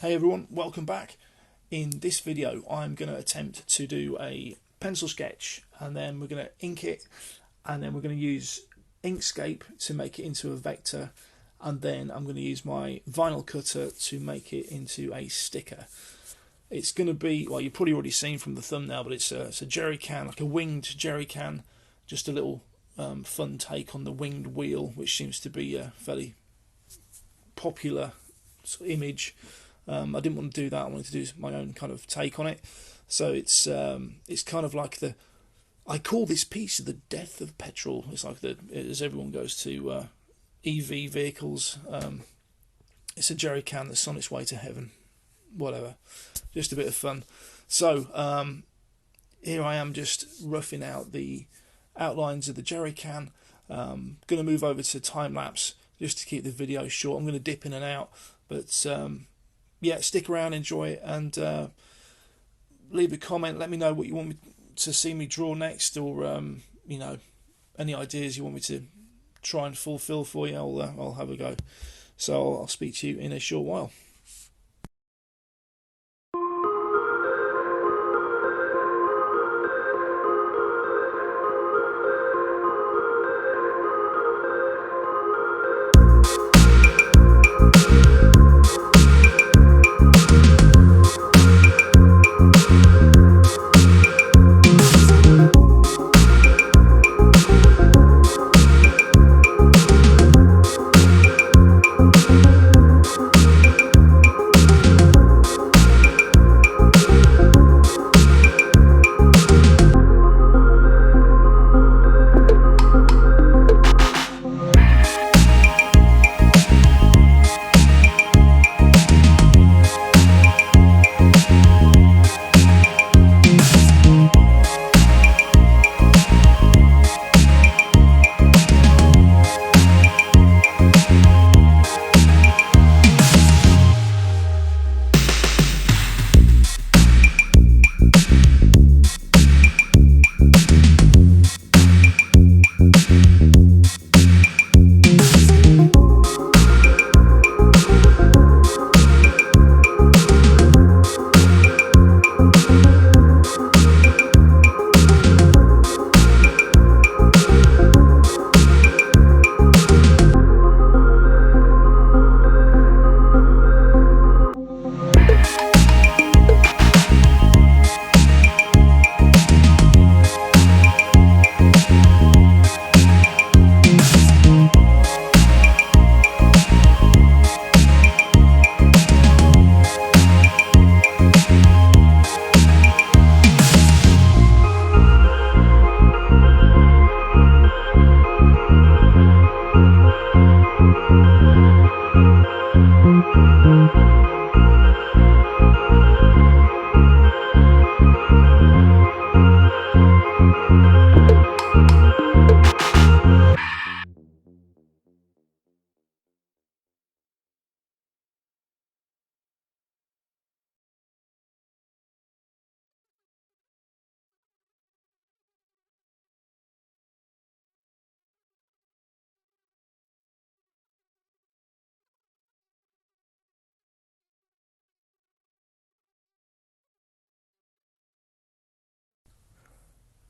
Hey everyone, welcome back. In this video I'm going to attempt to do a pencil sketch, and then we're going to ink it, and then we're going to use Inkscape to make it into a vector, and then I'm going to use my vinyl cutter to make it into a sticker. It's going to be, well, you've probably already seen from the thumbnail, but it's a jerry can, like a winged jerry can, just a little fun take on the winged wheel, which seems to be a fairly popular sort of image. I didn't want to do that. I wanted to do my own kind of take on it. So it's kind of like I call this piece the death of petrol. It's like as everyone goes to EV vehicles, it's a jerry can that's on its way to heaven. Whatever, just a bit of fun. So here I am, just roughing out the outlines of the jerry can. Going to move over to time lapse just to keep the video short. I'm going to dip in and out, but yeah, stick around, enjoy it, and leave a comment. Let me know what you want me to see me draw next, or you know, any ideas you want me to try and fulfill for you. I'll have a go. So I'll speak to you in a short while.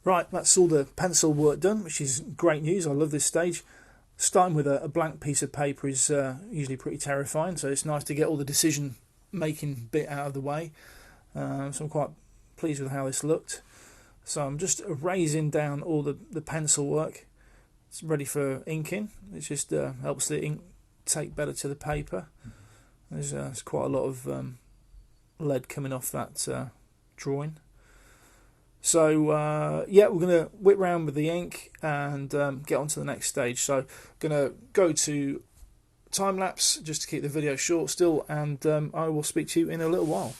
Right, that's all the pencil work done, which is great news. I love this stage. Starting with a blank piece of paper is usually pretty terrifying, so it's nice to get all the decision making bit out of the way. So I'm quite pleased with how this looked. So I'm just erasing down all the pencil work. It's ready for inking. It just helps the ink take better to the paper. There's quite a lot of lead coming off that drawing. So yeah, we're going to whip round with the ink and get on to the next stage. So going to go to time lapse just to keep the video short still, and I will speak to you in a little while.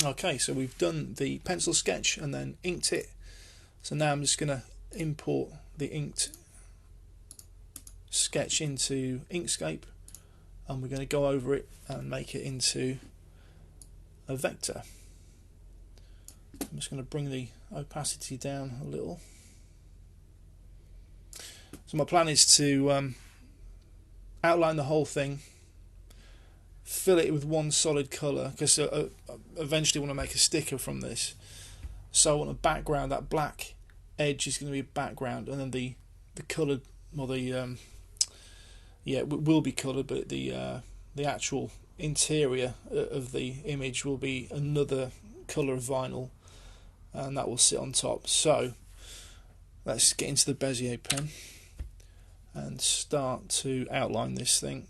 Okay, so we've done the pencil sketch and then inked it. So now I'm just going to import the inked sketch into Inkscape, and we're going to go over it and make it into a vector. I'm just going to bring the opacity down a little. So my plan is to outline the whole thing, fill it with one solid colour, because I eventually want to make a sticker from this. So I want a background, that black edge is going to be a background, and then the coloured, or the yeah, it will be coloured, but the actual interior of the image will be another colour of vinyl, and that will sit on top. So let's get into the Bezier pen and start to outline this thing.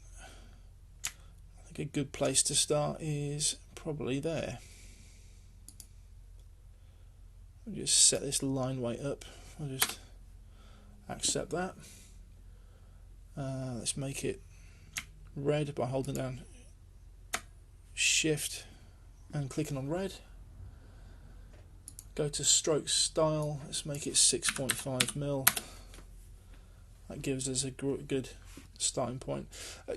I think a good place to start is probably there. I'll just set this line weight up. I'll just accept that. Let's make it red by holding down Shift and clicking on red. Go to stroke style. Let's make it 6.5mm. That gives us a good starting point.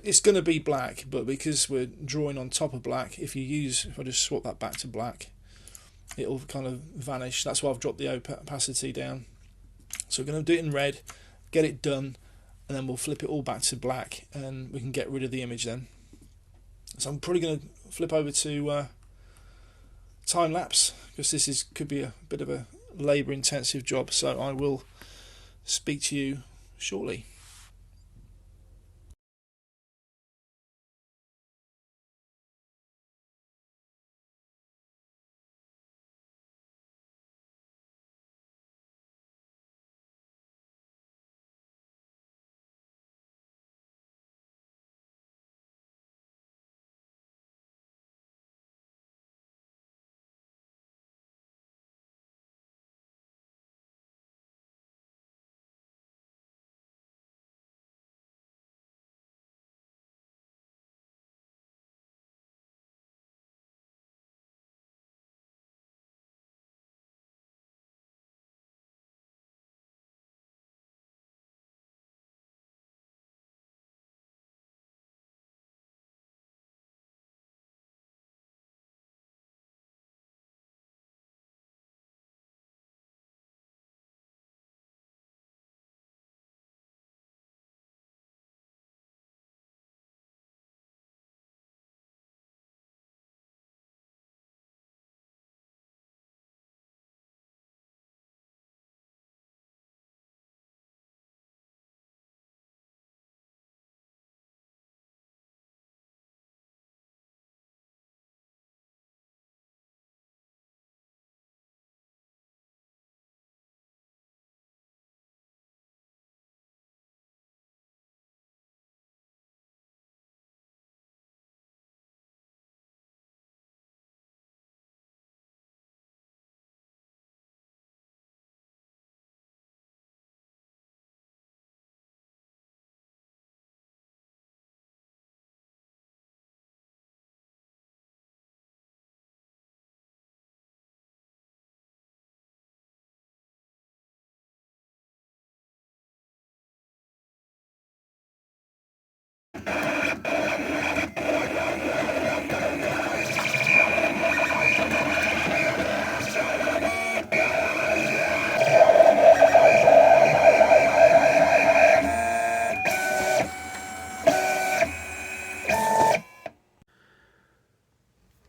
It's going to be black, but because we're drawing on top of black, if I just swap that back to black, it'll kind of vanish. That's why I've dropped the opacity down. So we're going to do it in red, get it done, and then we'll flip it all back to black, and we can get rid of the image then. So I'm probably going to flip over to time lapse, because this could be a bit of a labour intensive job. So I will speak to you shortly.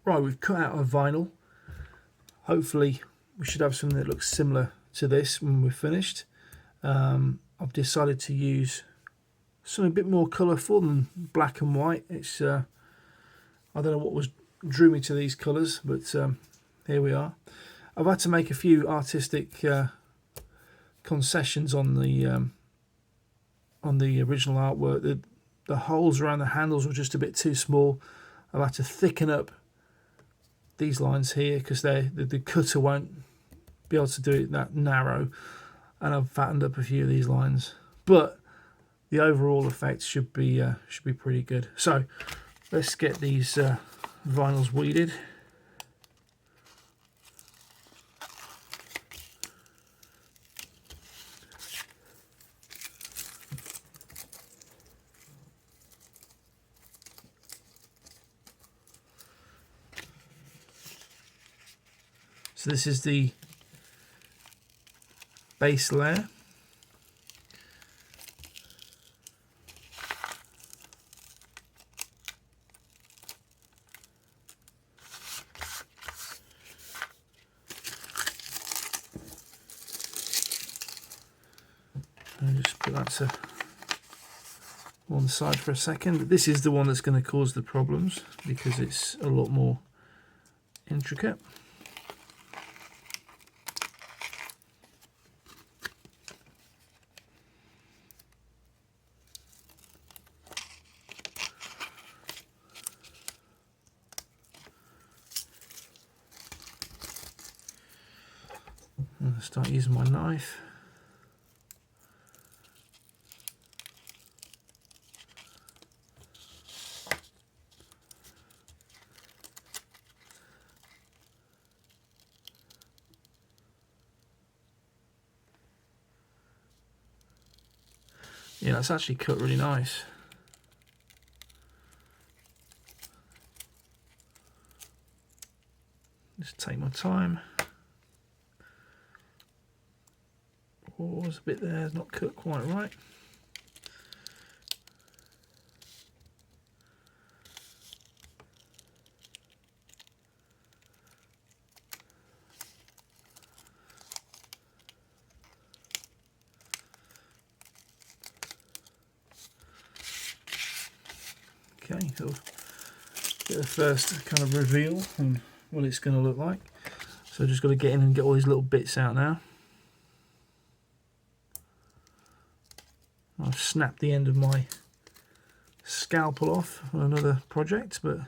Right, we've cut out our vinyl. Hopefully we should have something that looks similar to this when we're finished. I've decided to use something a bit more colourful than black and white. It's I don't know what drew me to these colours, but here we are. I've had to make a few artistic concessions on the original artwork. The holes around the handles were just a bit too small. I've had to thicken up these lines here because the cutter won't be able to do it that narrow, and I've fattened up a few of these lines, but the overall effect should be pretty good. So let's get these vinyls weeded. So this is the base layer. I'll just put that to one side for a second. This is the one that's going to cause the problems because it's a lot more intricate. I'm going to start using my knife. Yeah, that's actually cut really nice. Just take my time. Oh, there's a bit there, it's not cut quite right. Okay, so get the first kind of reveal on what it's going to look like. So I've just got to get in and get all these little bits out now. I've snapped the end of my scalpel off on another project, but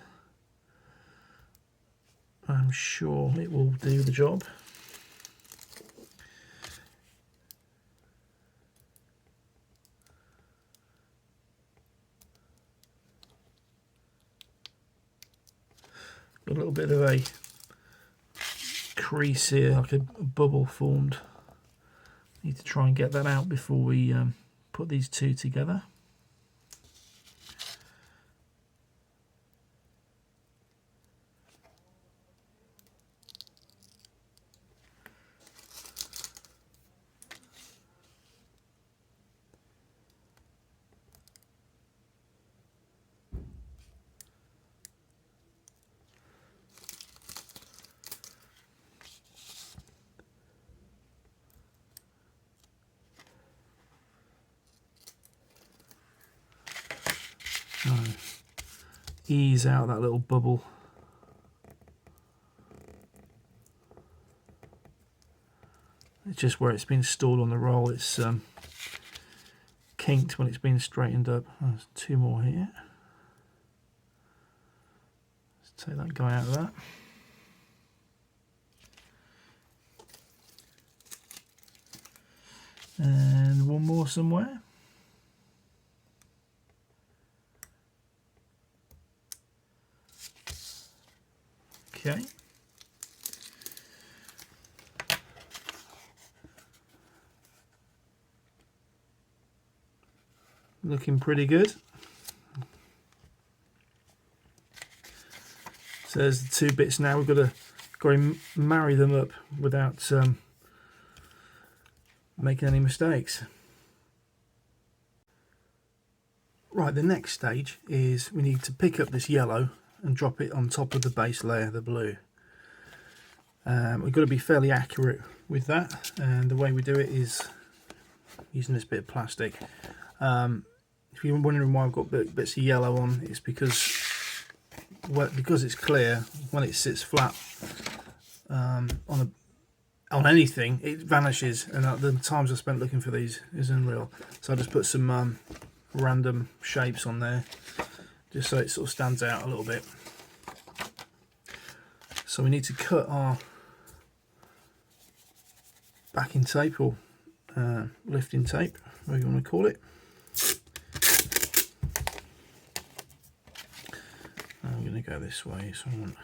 I'm sure it will do the job. Got a little bit of a crease here, like a bubble formed. Need to try and get that out before we put these two together. Ease out that little bubble. It's just where it's been stored on the roll, it's kinked when it's been straightened up. Oh, there's two more here. Let's take that guy out of that. And one more somewhere. Okay. Looking pretty good. So there's the two bits now. We've got to go and marry them up without making any mistakes. Right, the next stage is we need to pick up this yellow and drop it on top of the base layer, the blue. We've got to be fairly accurate with that, and the way we do it is using this bit of plastic. If you're wondering why I've got bits of yellow on, it's because it's clear. When it sits flat on anything, it vanishes, and the times I spent looking for these is unreal. So I just put some random shapes on there, just so it sort of stands out a little bit. So we need to cut our backing tape, or lifting tape, whatever you want to call it. I'm going to go this way, so I want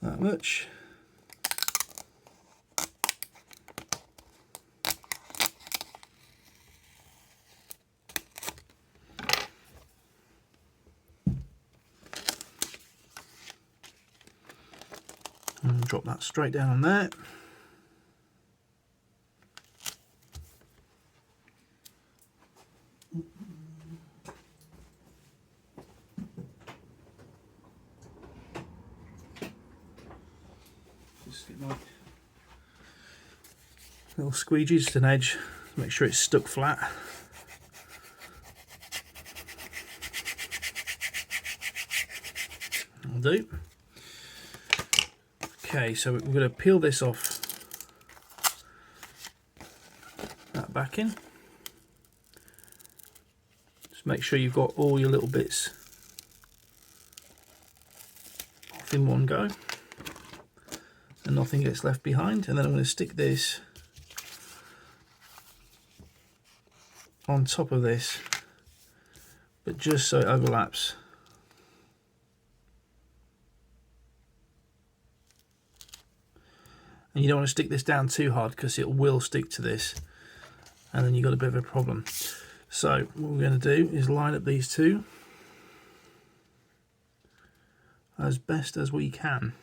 that much. drop that straight down on there. Just get my little squeegee, just an edge, to make sure it's stuck flat. That'll do. Okay, so we're going to peel this off that backing. Just make sure you've got all your little bits off in one go and nothing gets left behind. And then I'm going to stick this on top of this, but just so it overlaps. And you don't want to stick this down too hard because it will stick to this and then you've got a bit of a problem. So what we're going to do is line up these two as best as we can.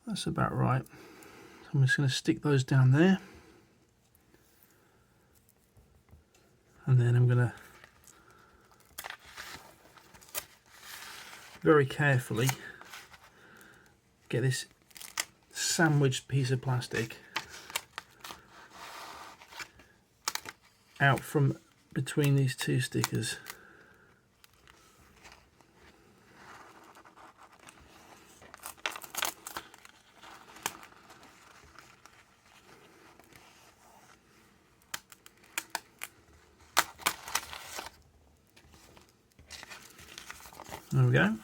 That's about right. So I'm just going to stick those down there, and then I'm going to very carefully get this sandwiched piece of plastic out from between these two stickers. There we go.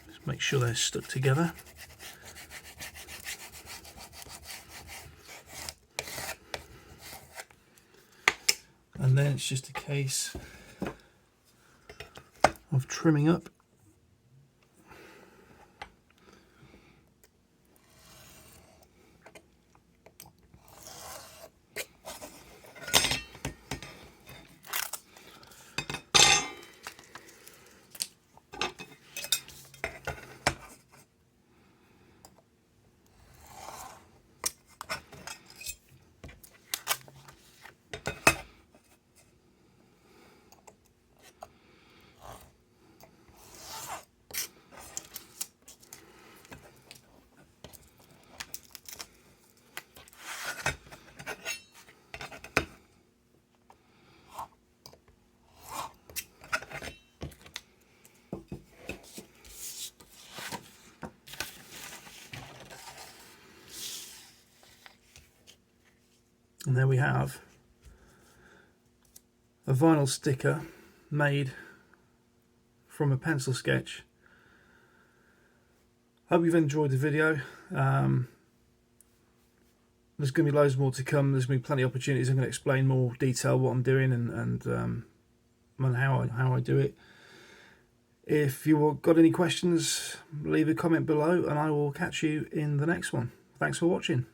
Just make sure they're stuck together. And then it's just a case of trimming up. And there we have a vinyl sticker made from a pencil sketch. Hope you've enjoyed the video. There's going to be loads more to come. There's going to be plenty of opportunities. I'm going to explain more detail what I'm doing and how I do it. If you've got any questions, leave a comment below and I will catch you in the next one. Thanks for watching.